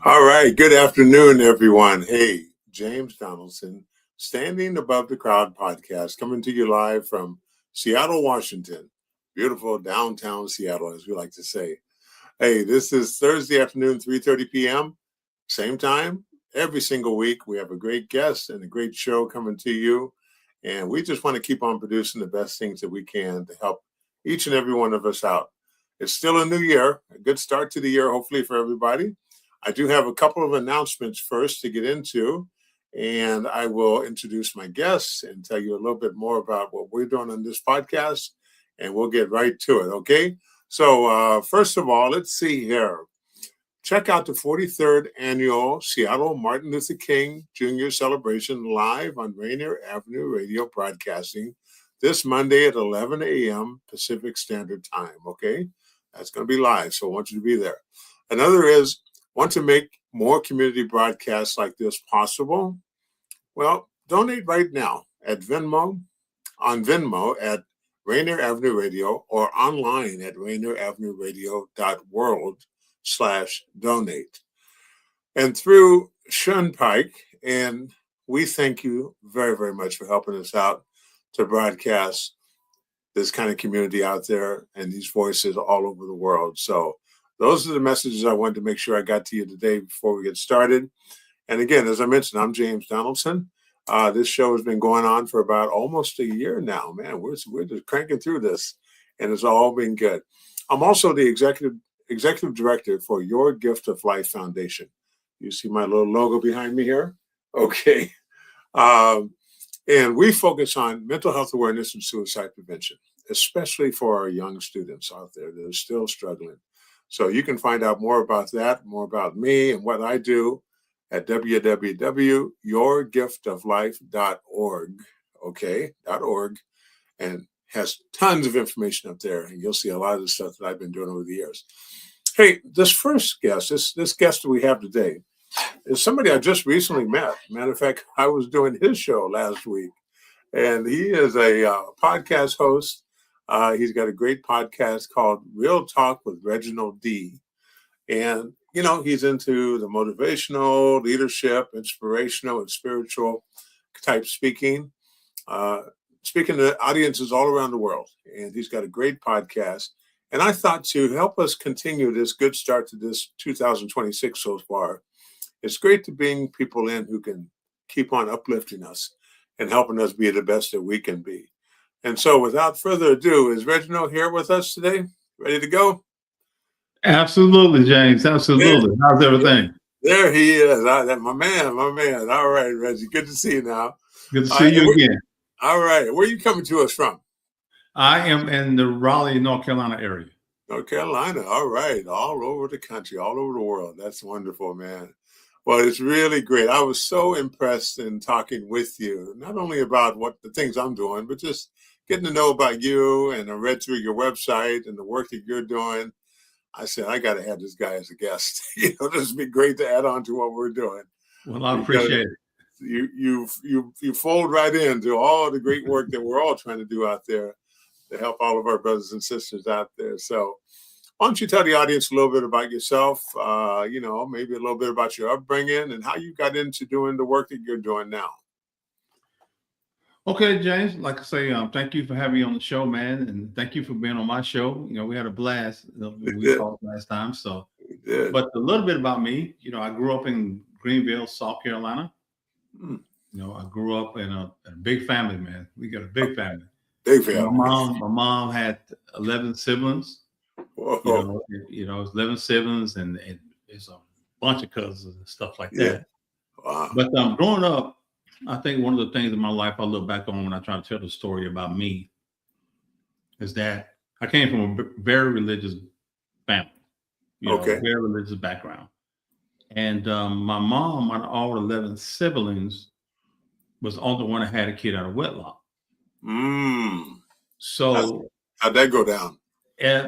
All right. Good afternoon, everyone. Hey, James Donaldson, Standing Above the Crowd podcast, coming to you live from Seattle, Washington. Beautiful downtown Seattle, as we like to say. Hey, this is Thursday afternoon, 3:30 p.m. Same time every single week. We have a great guest and a great show coming to you. And we just want to keep on producing the best things that we can to help each and every one of us out. It's still a new year, a good start to the year, hopefully, for everybody. I do have a couple of announcements first to get into, and I will introduce my guests and tell you a little bit more about what we're doing on this podcast, and we'll get right to it, okay? So first of all, let's see here. Check out the 43rd Annual Seattle Martin Luther King Jr. Celebration live on Rainier Avenue Radio Broadcasting this Monday at 11 a.m. Pacific Standard Time, okay? That's going to be live, so I want you to be there. Another is, want to make more community broadcasts like this possible? Well, donate right now at Venmo at Rainier Avenue Radio or online at rainieravenueradio.world/donate. And through Shunpike, and we thank you very, very much for helping us out to broadcast this kind of community out there and these voices all over the world. So those are the messages I wanted to make sure I got to you today before we get started. And again, as I mentioned, I'm James Donaldson. This show has been going on for about almost a year now. Man, we're just cranking through this, and it's all been good. I'm also the executive director for Your Gift of Life Foundation. You see my little logo behind me here? Okay. And we focus on mental health awareness and suicide prevention, especially for our young students out there that are still struggling. So you can find out more about that, more about me and what I do at www.yourgiftoflife.org, okay, .org, and has tons of information up there, and you'll see a lot of the stuff that I've been doing over the years. Hey, this first guest, this guest that we have today, is somebody I just recently met. Matter of fact, I was doing his show last week, and he is a podcast host. He's got a great podcast called Real Talk with Reginald D. And, you know, he's into the motivational, leadership, inspirational, and spiritual type speaking, speaking to audiences all around the world. And he's got a great podcast. And I thought to help us continue this good start to this 2026 so far, it's great to bring people in who can keep on uplifting us and helping us be the best that we can be. And so without further ado, is Reginald here with us today? Ready to go? Absolutely, James. Absolutely. Yeah. How's everything? There he is. My man. All right, Reggie. Good to see you now. Good to see you again. All right. Where are you coming to us from? I am in the Raleigh, North Carolina area. North Carolina. All right. All over the country, all over the world. That's wonderful, man. Well, it's really great. I was so impressed in talking with you, not only about what the things I'm doing, but just getting to know about you. And I read through your website and the work that you're doing. I said, I got to have this guy as a guest. This would be great to add on to what we're doing. Well, I appreciate it. You fold right into all the great work that we're all trying to do out there to help all of our brothers and sisters out there. So why don't you tell the audience a little bit about yourself, maybe a little bit about your upbringing and how you got into doing the work that you're doing now. Okay, James, like I say, thank you for having me on the show, man. And thank you for being on my show. You know, we had a blast. We talked last time. So, but a little bit about me, I grew up in Greenville, South Carolina. I grew up in a big family, man. We got a big family. Big family. My mom had 11 siblings. Whoa. It's 11 siblings and it's a bunch of cousins and stuff like that. Wow. But growing up, I think one of the things in my life I look back on when I try to tell the story about me is that I came from a very religious family, very religious background. And my mom, out of all 11 siblings, was the only one that had a kid out of wedlock. So how'd that go down?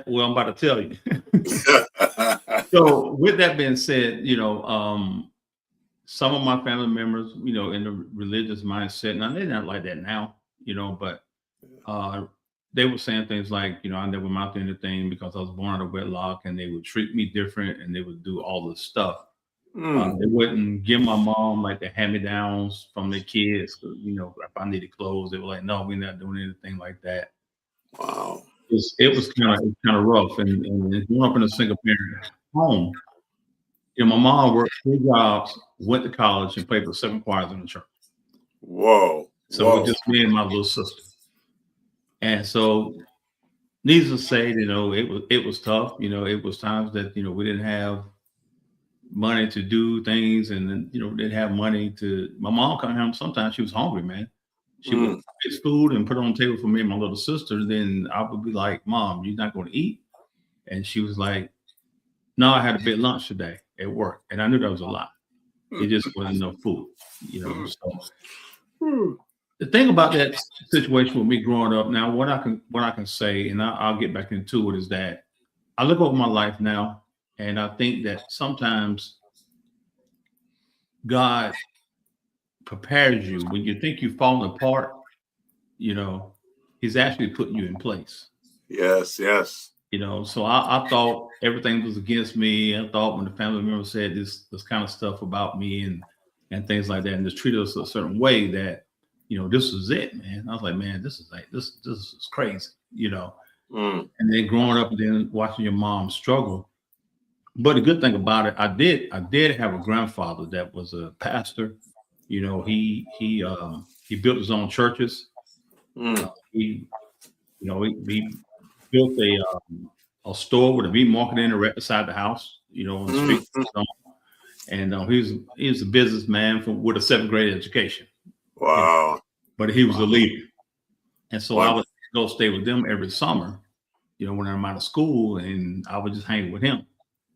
Well, I'm about to tell you. So with that being said, some of my family members, in the religious mindset, now they're not like that now, but they were saying things like, I never amounted to anything because I was born out of wedlock, and they would treat me different and they would do all this stuff. They wouldn't give my mom like the hand-me-downs from the kids. You know, if I needed clothes, they were like, "No, we're not doing anything like that." Wow. It was kind of rough, and growing up in a single parent home. You know, my mom worked 3 jobs, went to college, and played for 7 choirs in the church. Whoa. So it was just me and my little sister. And so, needless to say, you know, it was tough. You know, it was times that we didn't have money to do things, and then didn't have money to. My mom come home sometimes. She was hungry, man. She would fix food and put it on the table for me and my little sister. Then I would be like, "Mom, you're not going to eat?" And she was like, "No, I had a big lunch today at work," and I knew that was a lie. It just wasn't enough food, So the thing about that situation with me growing up now, what I can say, and I'll get back into it, is that I look over my life now, and I think that sometimes God prepares you when you think you've fallen apart. He's actually putting you in place. Yes. So I thought everything was against me. I thought when the family member said this kind of stuff about me and things like that, and just treated us a certain way, that this was it, man. I was like, man, this is crazy, And then growing up and then watching your mom struggle. But the good thing about it, I did have a grandfather that was a pastor. He built his own churches. He built a store with a meat market in it right beside the house, on the street. And he was a businessman with a 7th grade education. Wow. But he was a leader. And so I would go stay with them every summer, when I'm out of school, and I would just hang with him.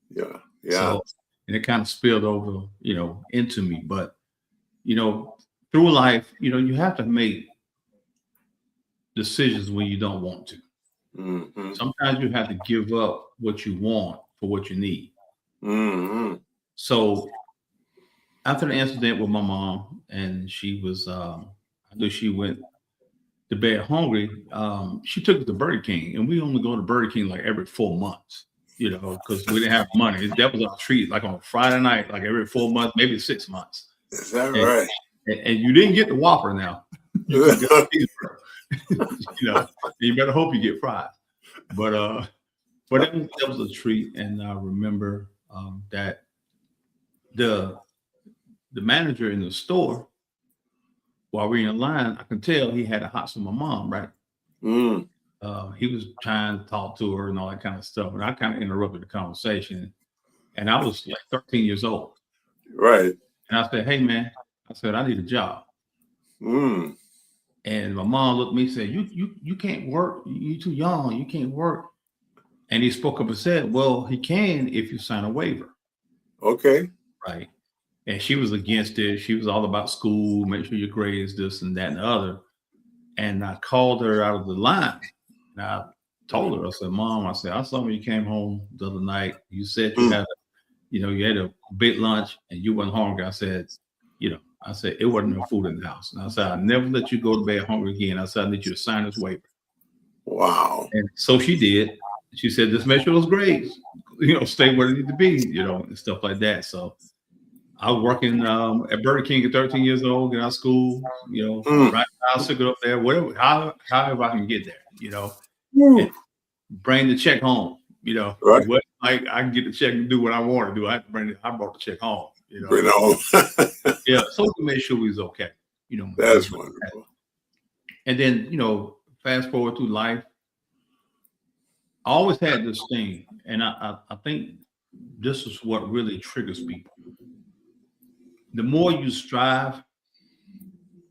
Yeah. So, and it kind of spilled over, into me. But, through life, you have to make decisions when you don't want to. Sometimes you have to give up what you want for what you need. So after the incident with my mom, and she was, I knew she went to bed hungry, she took us to Burger King, and we only go to Burger King like every 4 months, because we didn't have money. That was our treat, like on a Friday night, like every 4 months, maybe 6 months. Is that right? And you didn't get the Whopper now. You got you better hope you get fries. But that was a treat. And I remember that the manager in the store, while we were in line, I can tell he had a hot for my mom, right? He was trying to talk to her and all that kind of stuff, and I kind of interrupted the conversation. And I was like 13 years old, right? And I said, "Hey, man," I said, "I need a job." And my mom looked at me and said, "You can't work. You're too young. You can't work." And he spoke up and said, "Well, he can if you sign a waiver." Okay. Right. And she was against it. She was all about school, make sure your grades, this and that and the other. And I called her out of the line. And I told her, I said, "Mom," I said, "I saw when you came home the other night. You said you had a big lunch and you weren't hungry." I said, it wasn't no food in the house. And I said, "I never let you go to bed hungry again." I said, "I need you to sign this waiver." Wow. And so she did. She said, "Just make sure those grades, stay where they need to be, and stuff like that." So I was working at Burger King at 13 years old, get out of school, ride bicycle up there, whatever, however I can get there, and bring the check home, Right. What, like I can get the check and do what I want to do. I brought the check home, Bring it home. Yeah, so to make sure we was okay, That's wonderful. And then, fast forward through life, I always had this thing, and I think this is what really triggers people. The more you strive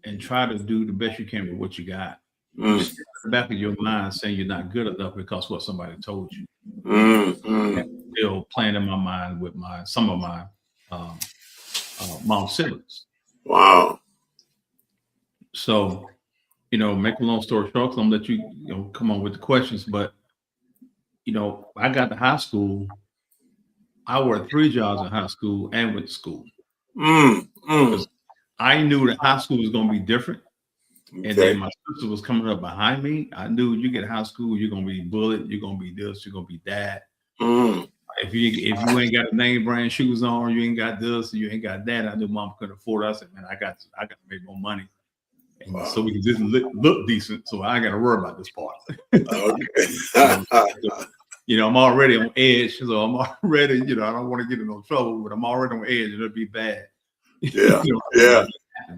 and try to do the best you can with what you got, you still in the back of your mind saying you're not good enough because what somebody told you. Still playing in my mind with some of my mom siblings. Wow. So, make a long story short, I'm gonna let you, come on with the questions. But, I got to high school. I worked 3 jobs in high school and went to school. I knew that high school was going to be different. Okay. And then my sister was coming up behind me. I knew you get high school, you're going to be bullied, you're going to be this, you're going to be that. if you ain't got name brand shoes on, you ain't got this, you ain't got that. I knew mom couldn't afford it. I said, man, I got to make more money. And so we can just look decent. So I got to worry about this part. I'm already on edge. So I'm already, I don't want to get in no trouble, but I'm already on edge. It'll be bad. Yeah.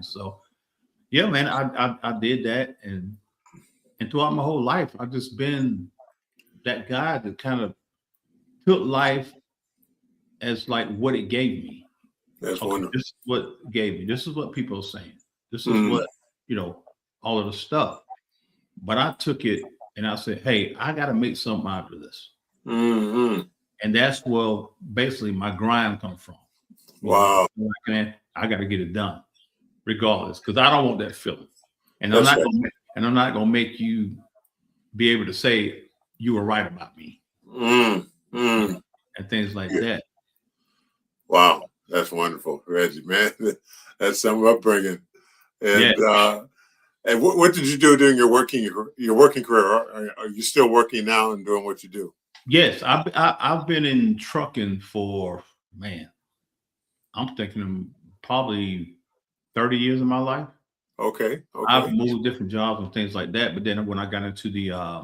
So, yeah, man, I did that. And throughout my whole life, I've just been that guy that kind of took life as like what it gave me. That's wonderful. This is what it gave me. This is what people are saying. This is what, all of the stuff. But I took it and I said, hey, I got to make something out of this. Mm-hmm. And that's where basically my grind comes from. Wow. I got to get it done regardless, because I don't want that feeling. And I'm not going to make you be able to say you were right about me. And things like that. Wow. That's wonderful, Reggie, man. That's some upbringing. And and what did you do during your working career? Are you still working now and doing what you do? Yes, I've been in trucking for, man, I'm thinking probably 30 years of my life. Okay. I've moved different jobs and things like that. But then when I got into the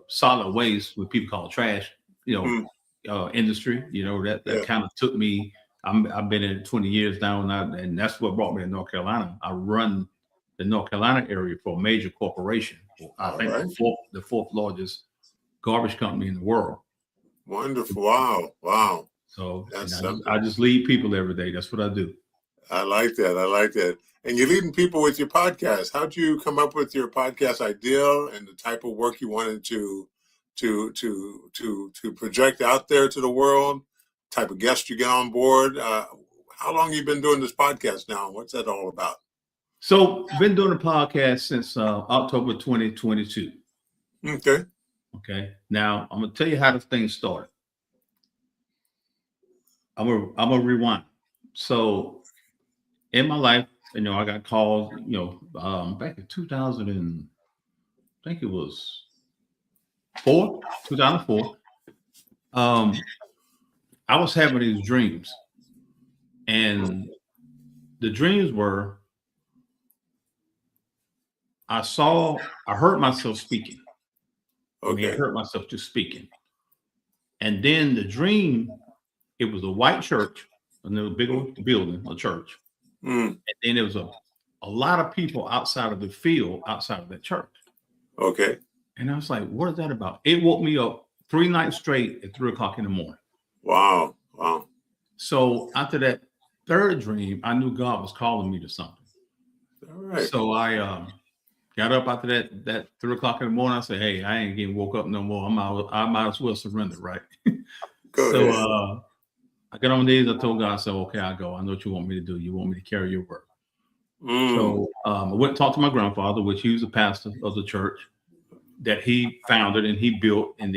solid waste, what people call trash, industry, that kind of took me. I've been in 20 years now, and that's what brought me to North Carolina. I run the North Carolina area for a major corporation. I think the fourth largest garbage company in the world. Wonderful! Wow! So I just lead people every day. That's what I do. I like that. And you're leading people with your podcast. How'd you come up with your podcast idea and the type of work you wanted to project out there to the world? Type of guest you get on board. How long have you been doing this podcast now? What's that all about? So been doing the podcast since October 2022. Okay. Now I'm gonna tell you how this thing started. I'm gonna rewind. So in my life, I got called, back in 2000 and I think it was 2004. I was having these dreams, and the dreams were, I heard myself speaking. I heard myself just speaking. And then the dream, it was a white church, and there was a big old building, a church. And then there was a lot of people outside of the field, outside of that church. Okay. And I was like, what is that about? It woke me up 3 nights straight at 3:00 in the morning. Wow. So after that third dream, I knew God was calling me to something. All right. So I got up after that 3:00 in the morning. I said, hey, I ain't getting woke up no more. I might as well surrender, right? So I got on these. I told God, I said, okay, I'll go. I know what you want me to do. You want me to carry your work. So I went and talked to my grandfather, which he was a pastor of the church that he founded and he built. And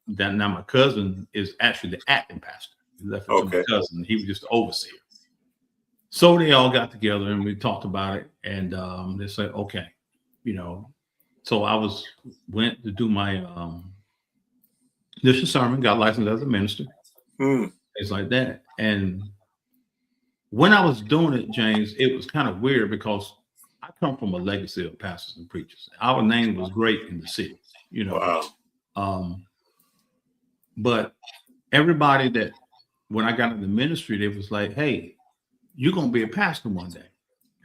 then now my cousin is actually the acting pastor. He left it to my cousin. He was just the overseer. So they all got together and we talked about it. And they said, okay, so I went to do my initial sermon, got licensed as a minister, things like that. And when I was doing it, James, it was kind of weird because I come from a legacy of pastors and preachers. Our name was great in the city, Wow. But everybody that, when I got into the ministry, they was like, hey, you're going to be a pastor one day.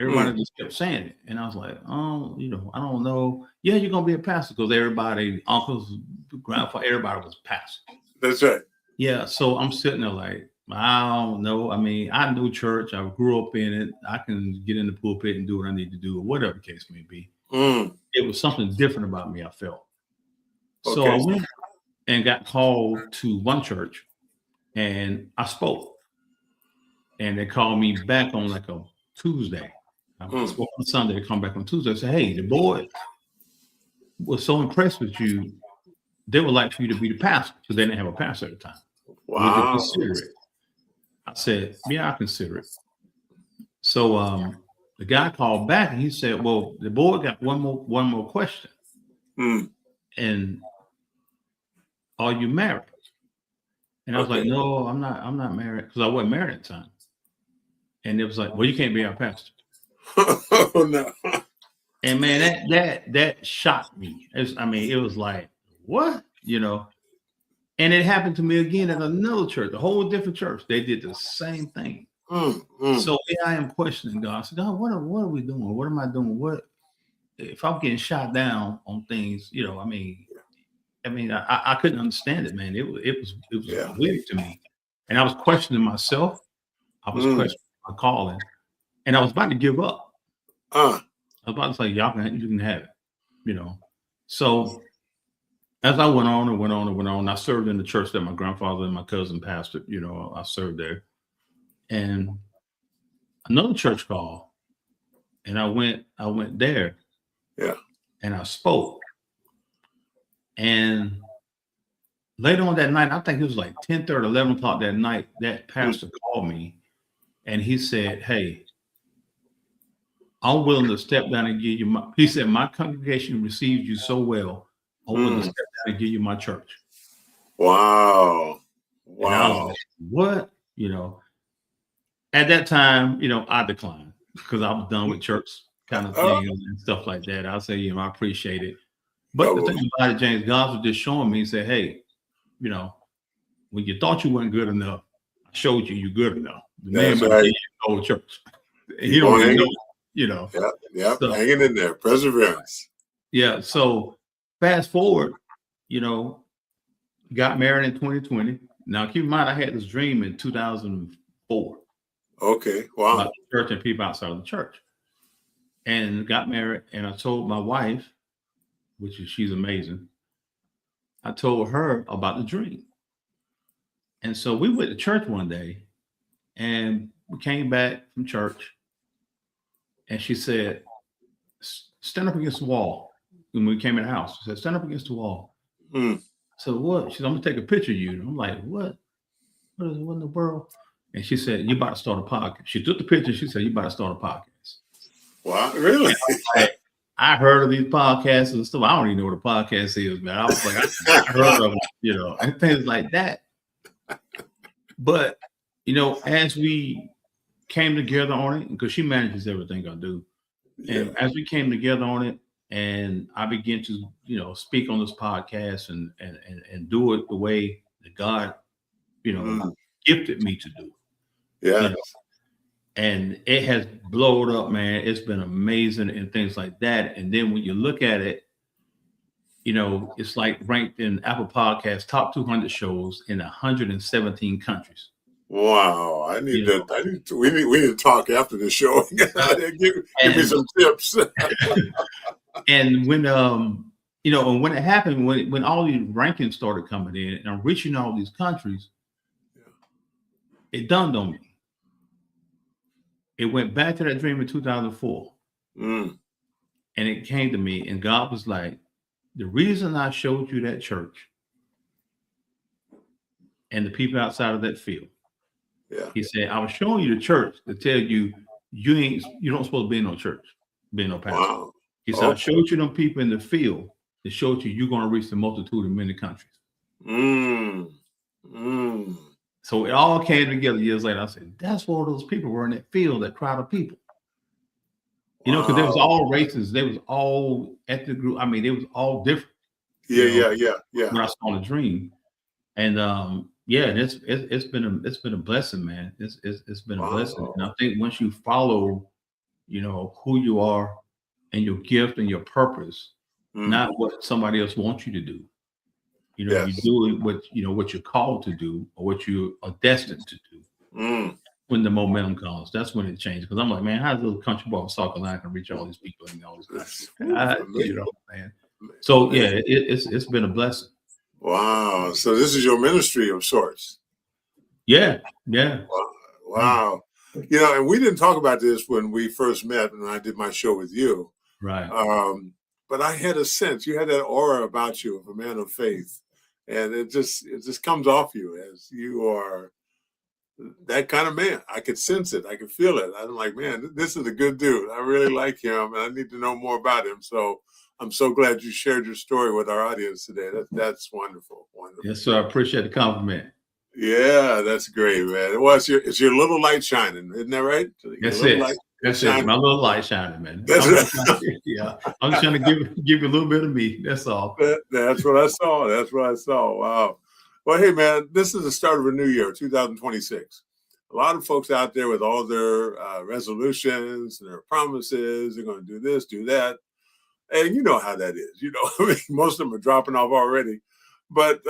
Everybody just kept saying it. And I was like, oh, I don't know. Yeah, you're going to be a pastor, because everybody, uncles, grandfather, everybody was pastor. That's right. Yeah. So I'm sitting there like, I don't know. I mean, I knew church. I grew up in it. I can get in the pulpit and do what I need to do, or whatever the case may be. It was something different about me, I felt. So I went and got called to one church, and I spoke. And they called me back on like a Tuesday. I spoke on Sunday. They come back on Tuesday and say, hey, the board was so impressed with you, they would like for you to be the pastor, because they didn't have a pastor at the time. Wow. Would you consider it? I said, yeah, I consider it. So the guy called back and he said, well, the board got one more question. And are you married? And I was like, no, I'm not married, because I wasn't married at the time. And it was like, well, you can't be our pastor. Oh no. And man, that shocked me. It was like, what? And it happened to me again at another church, a whole different church. They did the same thing. So here I am questioning God. I said, God, what are we doing? What am I doing? What if I'm getting shot down on things? I couldn't understand it, man. It was weird to me, and I was questioning myself. I was questioning my calling, and I was about to give up. I was about to say, you can have it, So as I went on, I served in the church that my grandfather and my cousin pastored. I served there, and another church called, and I went there. Yeah. And I spoke. And later on that night, I think it was like 10:30, 11 o'clock that night, that pastor called me and he said, hey, I'm willing to step down and give you he said, my congregation received you so well, I'm willing to step down and give you my church. Wow. And I was like, what? At that time, I declined because I was done with church kind of thing and stuff like that. I say, I appreciate it. But the thing about it, James, God was just showing me, he said, hey, when you thought you weren't good enough, I showed you you're good enough. The man might be in the church. He don't even know, Yeah, so, hanging in there, perseverance. Yeah. So fast forward, got married in 2020. Now keep in mind, I had this dream in 2004. Okay. Wow. About the church and people outside of the church. And got married, and I told my wife, she's amazing. I told her about the dream. And so we went to church one day, and we came back from church, and she said, stand up against the wall. When we came in the house, she said, stand up against the wall. I said, what? She said, I'm going to take a picture of you. And I'm like, what? What in the world? And she said, you about to start a podcast. She took the picture. She said, you about to start a podcast. Wow, really? I heard of these podcasts and stuff. I don't even know what a podcast is, man. I was like, I heard of them, and things like that. But, as we came together on it, because she manages everything I do. And as we came together on it, and I began to, speak on this podcast and do it the way that God, gifted me to do. Yeah. And it has blown up, man. It's been amazing and things like that. And then when you look at it, it's like ranked in Apple Podcasts top 200 shows in 117 countries. Wow, we need to talk after the show. give me some tips. And when and when it happened, when all these rankings started coming in, and I'm reaching all these countries, it dawned on me. It went back to that dream in 2004. And it came to me, and God was like, the reason I showed you that church and the people outside of that field, he said, I was showing you the church to tell you you don't supposed to be in no church, be no pastor. Wow. He said, I showed you them people in the field that showed you're going to reach the multitude in many countries. So it all came together years later. I said, that's where those people were in that field, that crowd of people. Because there was all races. They was all ethnic group. I mean, it was all different. Yeah. When I saw the dream. And it's been a blessing, man. It's been a blessing. And I think once you follow, who you are and your gift and your purpose, not what somebody else wants you to do. You do what you're called to do or what you are destined to do. When the momentum comes, that's when it changes. Because I'm like, man, how's a little country boy from South Carolina can reach all these people and all this man. So it's been a blessing. Wow. So this is your ministry of sorts. Yeah. Wow. And we didn't talk about this when we first met and I did my show with you. Right. But I had a sense, you had that aura about you of a man of faith. And it just comes off you as you are that kind of man. I could sense it. I could feel it. I'm like, man, this is a good dude. I really like him and I need to know more about him. So I'm so glad you shared your story with our audience today. That's wonderful. Wonderful. Yes, sir. I appreciate the compliment. Yeah, that's great, man. Well, it's your little light shining, isn't that right? That's it. That's it. My little light shining, man. That's Yeah. I'm just trying to give you a little bit of me. That's all. That's what I saw. That's what I saw. Wow. Well, hey, man, this is the start of a new year, 2026. A lot of folks out there with all their resolutions and their promises, they're going to do this, do that. And you know how that is. I mean, most of them are dropping off already. But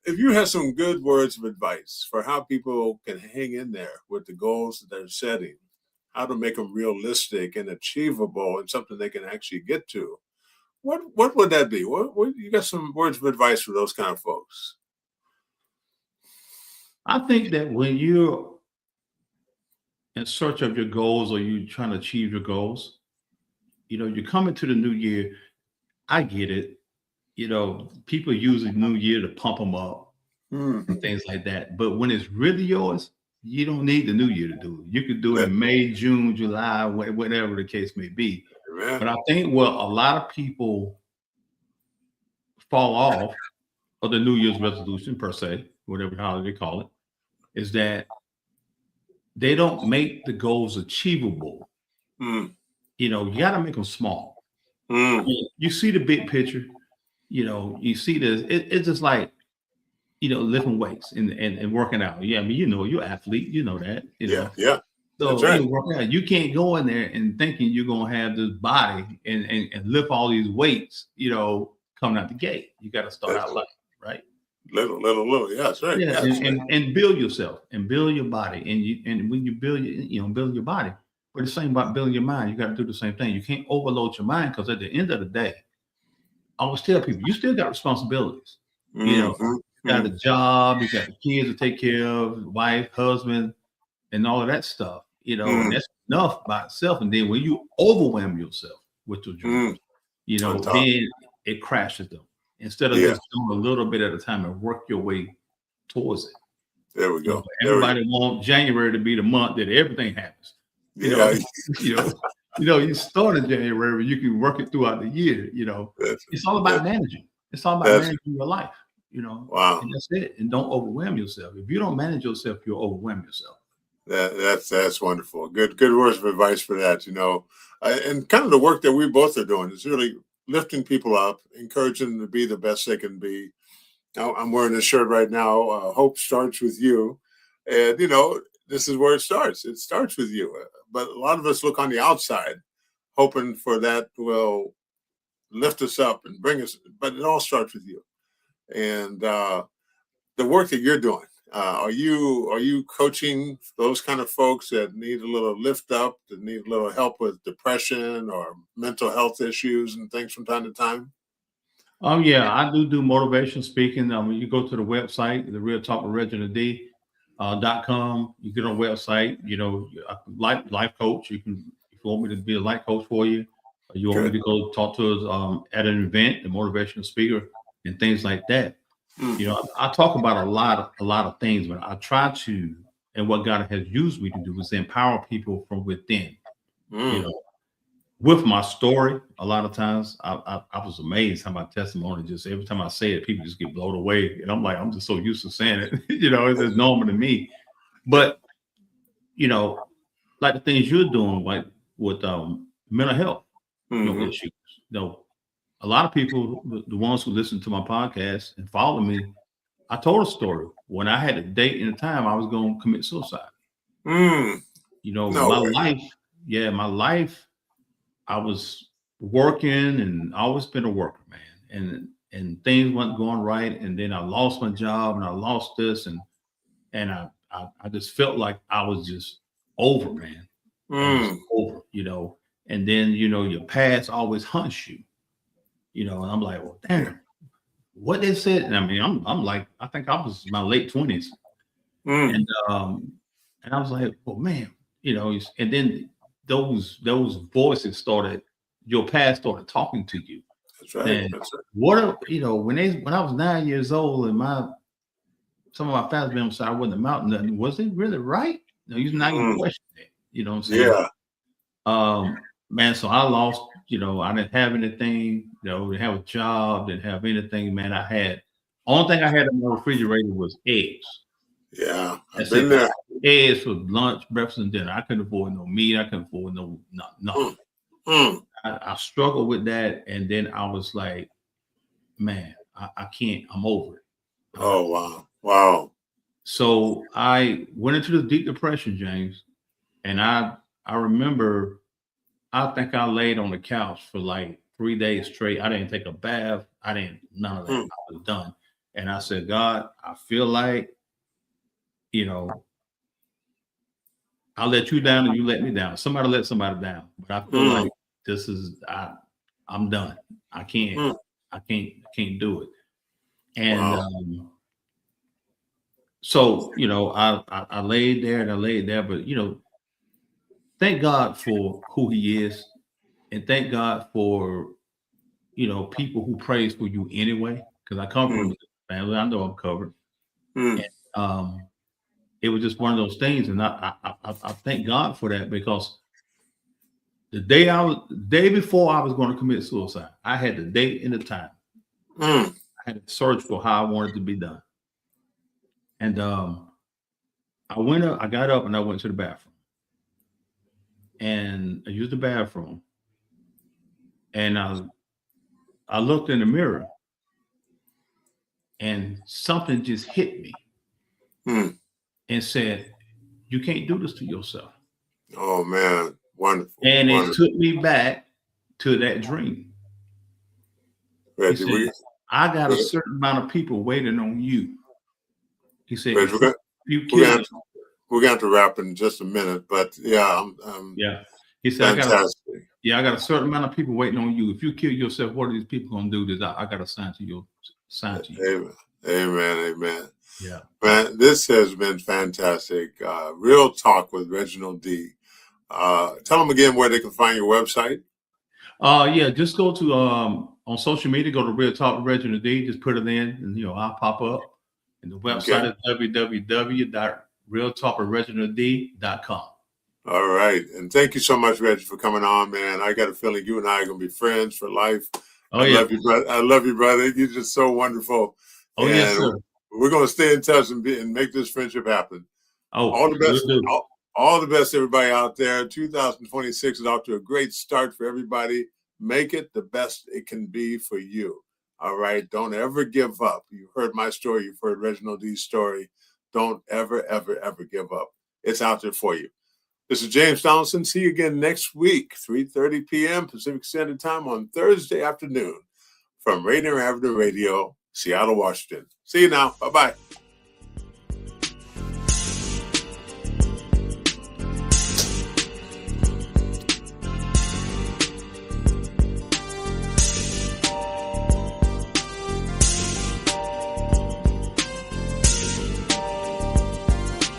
if you have some good words of advice for how people can hang in there with the goals that they're setting, how to make them realistic and achievable and something they can actually get to, what would that be? What you got some words of advice for those kind of folks? I think that when you're in search of your goals or you're trying to achieve your goals, you're coming to the new year. I get it. People use the new year to pump them up and things like that. But when it's really yours, you don't need the new year to do it. You could do it in May, June, July, whatever the case may be. Yeah. But I think what a lot of people fall off of the New Year's resolution per se, whatever how they call it, is that they don't make the goals achievable. You got to make them small. You see the big picture. You see this. It's just like, lifting weights and working out. Yeah, I mean, you're an athlete. You know that. Yeah. So that's right. Working out, you can't go in there and thinking you're gonna have this body and lift all these weights. Coming out the gate. You got to start out light, right? Little. Yeah, that's right. Yeah, and build yourself and build your body. And when you build your body, but the same about building your mind. You got to do the same thing. You can't overload your mind because at the end of the day, I always tell people you still got responsibilities. You got a job, you got the kids to take care of, wife, husband, and all of that stuff. And that's enough by itself. And then when you overwhelm yourself with your dreams, then it crashes them. Instead of just doing a little bit at a time and work your way towards it. There we go. Everybody wants January to be the month that everything happens. You start in January, you can work it throughout the year. It's all about managing. It's all about managing your life. Wow. And that's it. And don't overwhelm yourself. If you don't manage yourself, you'll overwhelm yourself. That's wonderful. Good words of advice for that. And kind of the work that we both are doing is really lifting people up, encouraging them to be the best they can be. Now, I'm wearing this shirt right now. Hope starts with you, and this is where it starts. It starts with you. But a lot of us look on the outside, hoping for that will lift us up and bring us. But it all starts with you. And the work that you're doing, are you coaching those kind of folks that need a little lift up, that need a little help with depression or mental health issues and things from time to time? Yeah, I do motivation speaking. When you go to the website, the Real Talk with Reginald D. .com. You get on the website. Life coach. You can, if you want me to be a life coach for you, or you want me to go talk to us at an event, a motivational speaker, and things like that. I talk about a lot of things, but I try to, and what God has used me to do is empower people from within. With my story, a lot of times I was amazed how my testimony, just every time I say it, people just get blown away. And I'm like, I'm just so used to saying it, it's just normal to me. But, like the things you're doing, like with mental health issues, a lot of people, the ones who listen to my podcast and follow me, I told a story when I had a date and a time I was going to commit suicide. My life, I was working and always been a worker, man. And things weren't going right. And then I lost my job and I lost this. And I just felt like I was just over, man. Over, and then, your past always hunts you, and I'm like, well, damn, what they said. And I mean, I'm like, I think I was in my late 20s. And I was like, well, man, and then those voices your past started talking to you. That's right. And what, when I was 9 years old and some of my family members said I wasn't amounting to nothing, was it really right? You're not even questioning it. You know what I'm saying? Yeah. Man, so I lost, I didn't have anything, didn't have a job, didn't have anything, man. Only thing I had in my refrigerator was eggs. Yeah, I've been there. Eggs for lunch, breakfast, and dinner. I couldn't afford no meat. I couldn't afford no nothing. I struggled with that, and then I was like, man, I can't. I'm over it. Oh wow. So I went into the deep depression, James, and I remember I think I laid on the couch for like 3 days straight. I didn't take a bath. I didn't none of that. I was done. And I said, God, I feel like, I let you down and you let me down. Somebody let somebody down. But I feel like this is I'm done. I can't do it. And so, I laid there and I laid there, but thank God for who he is. And thank God for, people who prays for you anyway. Because I come from a family. I know I'm covered. And, it was just one of those things. And I thank God for that, because the day before I was going to commit suicide, I had the date and the time. I had to search for how I wanted to be done. And I got up and I went to the bathroom. And I used the bathroom. And I looked in the mirror and something just hit me and said, you can't do this to yourself. Oh man, wonderful. And it took me back to that dream. Reggie, he said, I got a certain amount of people waiting on you. He said, Reggie, we're going to have to wrap in just a minute, but yeah. He said, I got a certain amount of people waiting on you. If you kill yourself, what are these people going to do? I got to sign to you. Amen. Yeah. Man, this has been fantastic. Real Talk with Reginald D. Tell them again where they can find your website. Just go to on social media, go to Real Talk with Reginald D. Just put it in and I'll pop up. And the website is www.realtalkwithreginald.com. All right. And thank you so much, Reggie, for coming on, man. I got a feeling you and I are going to be friends for life. I love you, brother. I love you, brother. You're just so wonderful. Yes, sir. We're going to stay in touch and make this friendship happen. All the best. All the best, everybody out there. 2026 is off to a great start for everybody. Make it the best it can be for you. All right. Don't ever give up. You've heard my story. You've heard Reginald D's story. Don't ever, ever, ever give up. It's out there for you. This is James Donaldson. See you again next week, 3:30 p.m. Pacific Standard Time on Thursday afternoon from Rainier Avenue Radio, Seattle, Washington. See you now. Bye-bye.